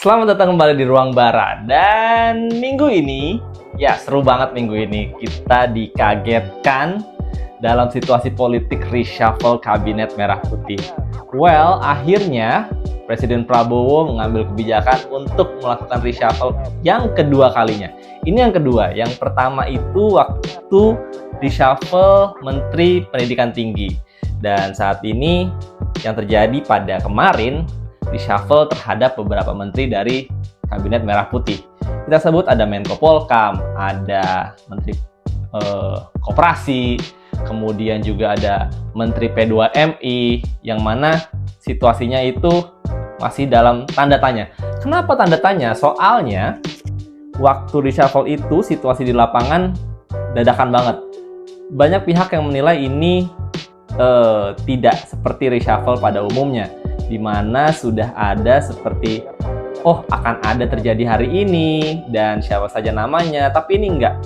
Selamat datang kembali di Ruang Bara. Dan minggu ini, ya seru banget minggu ini. Kita dikagetkan dalam situasi politik reshuffle Kabinet Merah Putih. Well, akhirnya Presiden Prabowo mengambil kebijakan untuk melakukan reshuffle yang kedua kalinya. Ini yang kedua. Yang pertama itu waktu reshuffle Menteri Pendidikan Tinggi. Dan saat ini yang terjadi pada kemarin, reshuffle terhadap beberapa menteri dari Kabinet Merah Putih. Kita sebut ada Menko Polkam, ada Menteri Koperasi, kemudian juga ada Menteri P2MI, yang mana situasinya itu masih dalam tanda tanya. Kenapa tanda tanya? Soalnya waktu reshuffle itu situasi di lapangan dadakan banget. Banyak pihak yang menilai ini tidak seperti reshuffle pada umumnya, di mana sudah ada seperti akan ada terjadi hari ini dan siapa saja namanya, tapi ini enggak.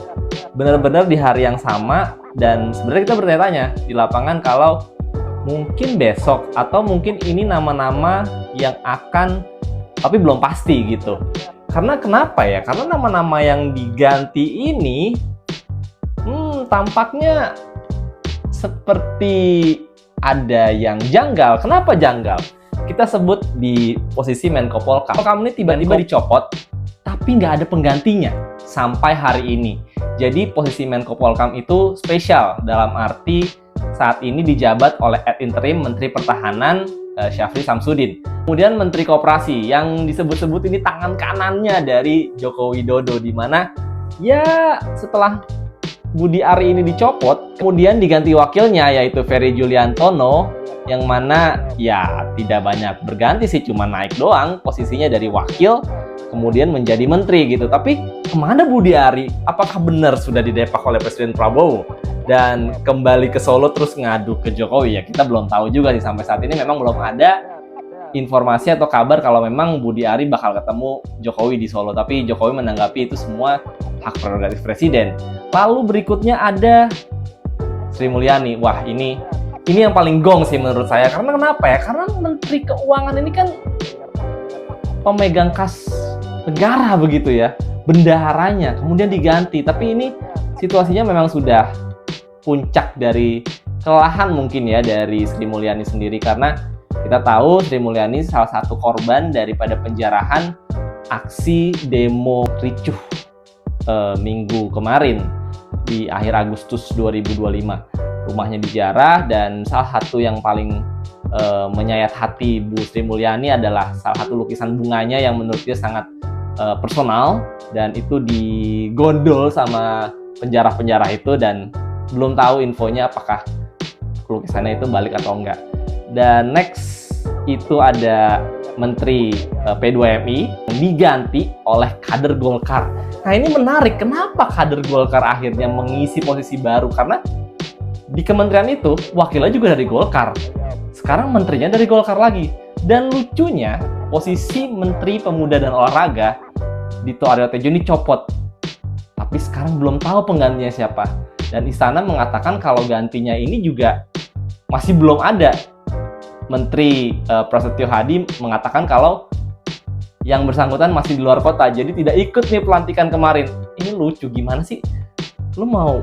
Benar-benar di hari yang sama, dan sebenarnya kita bertanya-tanya di lapangan kalau mungkin besok atau mungkin ini nama-nama yang akan, tapi belum pasti gitu. Karena kenapa ya? Karena nama-nama yang diganti ini tampaknya seperti ada yang janggal. Kenapa janggal? Kita sebut di posisi Menko Polkam. Polkam ini tiba-tiba dicopot, tapi nggak ada penggantinya sampai hari ini. Jadi posisi Menko Polkam itu spesial dalam arti saat ini dijabat oleh ad interim Menteri Pertahanan Syafri Samsudin. Kemudian Menteri Koperasi yang disebut-sebut ini tangan kanannya dari Joko Widodo, di mana ya setelah Budi Ari ini dicopot, kemudian diganti wakilnya yaitu Ferry Juliantono, yang mana ya tidak banyak berganti sih, cuma naik doang posisinya dari wakil kemudian menjadi menteri gitu. Tapi kemana Budi Ari? Apakah benar sudah didepak oleh Presiden Prabowo dan kembali ke Solo terus ngadu ke Jokowi? Ya kita belum tahu juga sih, sampai saat ini memang belum ada informasi atau kabar kalau memang Budi Ari bakal ketemu Jokowi di Solo. Tapi Jokowi menanggapi itu semua hak prerogatif Presiden. Lalu berikutnya ada Sri Mulyani. Wah, ini yang paling gong sih menurut saya. Karena kenapa ya? Karena Menteri Keuangan ini kan pemegang kas negara begitu ya, bendaharanya, kemudian diganti. Tapi ini situasinya memang sudah puncak dari kelelahan mungkin ya dari Sri Mulyani sendiri, karena kita tahu Sri Mulyani salah satu korban daripada penjarahan aksi demo ricuh minggu kemarin di akhir Agustus 2025. Rumahnya dijarah, dan salah satu yang paling menyayat hati Bu Sri Mulyani adalah salah satu lukisan bunganya yang menurut dia sangat personal, dan itu digondol sama penjara-penjara itu, dan belum tahu infonya apakah lukisannya itu balik atau enggak. Dan next itu ada Menteri P2MI yang diganti oleh kader Golkar. Nah ini menarik, kenapa kader Golkar akhirnya mengisi posisi baru? Karena di kementerian itu wakilnya juga dari Golkar. Sekarang menterinya dari Golkar lagi. Dan lucunya posisi Menteri Pemuda dan Olahraga Dito Aryo Tejo ini copot. Tapi sekarang belum tahu penggantinya siapa. Dan Istana mengatakan kalau gantinya ini juga masih belum ada. Menteri Prasetyo Hadi mengatakan kalau yang bersangkutan masih di luar kota, jadi tidak ikut nih pelantikan kemarin. Ini lucu, gimana sih? Lu mau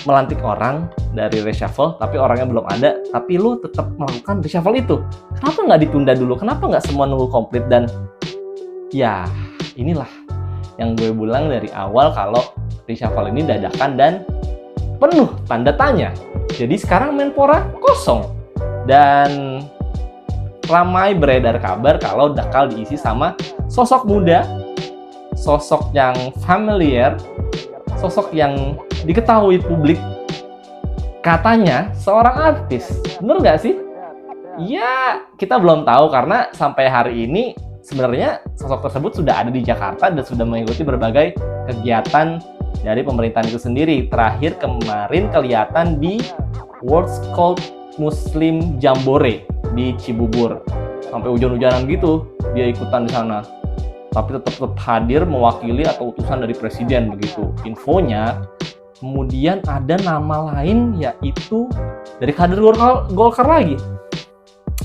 melantik orang dari reshuffle, tapi orangnya belum ada, tapi lu tetap melakukan reshuffle itu. Kenapa nggak ditunda dulu? Kenapa nggak semua nunggu komplit? Dan ya inilah yang gue bilang dari awal, kalau reshuffle ini dadakan dan penuh tanda tanya. Jadi sekarang Menpora kosong, dan ramai beredar kabar kalau bakal diisi sama sosok muda, sosok yang familiar, sosok yang diketahui publik, katanya seorang artis. Bener nggak sih? Ya, kita belum tahu karena sampai hari ini sebenarnya sosok tersebut sudah ada di Jakarta dan sudah mengikuti berbagai kegiatan dari pemerintahan itu sendiri. Terakhir kemarin kelihatan di World Cult Muslim Jambore di Cibubur. Sampai hujan-hujanan gitu dia ikutan di sana. Tapi tetap hadir mewakili atau utusan dari presiden begitu infonya. Kemudian ada nama lain yaitu dari kader Golkar lagi.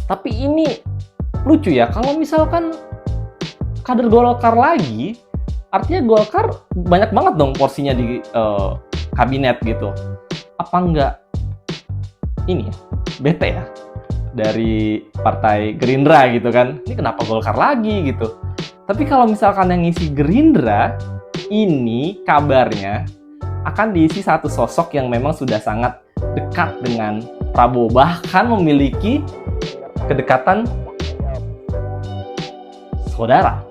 Tapi ini lucu ya, kalau misalkan kader Golkar lagi, artinya Golkar banyak banget dong porsinya di kabinet gitu. Apa enggak ini ya, bete ya dari partai Gerindra gitu kan? Ini kenapa Golkar lagi gitu? Tapi kalau misalkan yang ngisi Gerindra, ini kabarnya akan diisi satu sosok yang memang sudah sangat dekat dengan Prabowo, bahkan memiliki kedekatan saudara,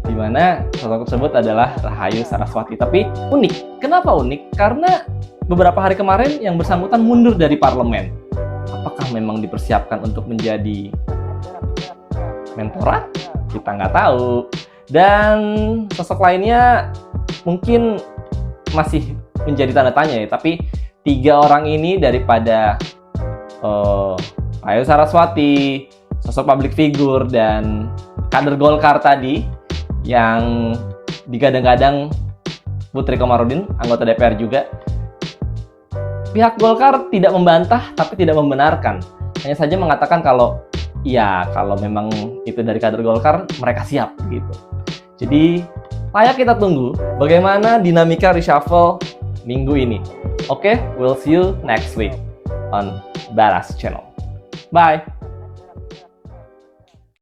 di mana sosok tersebut adalah Rahayu Saraswati. Tapi unik. Kenapa unik? Karena beberapa hari kemarin yang bersangkutan mundur dari parlemen. Apakah memang dipersiapkan untuk menjadi menpora? Kita nggak tahu. Dan sosok lainnya mungkin masih menjadi tanda tanya ya. Tapi 3 orang ini daripada Rahayu Saraswati, sosok public figure, dan kader Golkar tadi yang digadang-gadang Putri Komarudin, anggota DPR juga. Pihak Golkar tidak membantah tapi tidak membenarkan. Hanya saja mengatakan kalau ya kalau memang itu dari kader Golkar, mereka siap gitu. Jadi layak kita tunggu bagaimana dinamika reshuffle minggu ini. Oke, we'll see you next week on Baras Channel. Bye!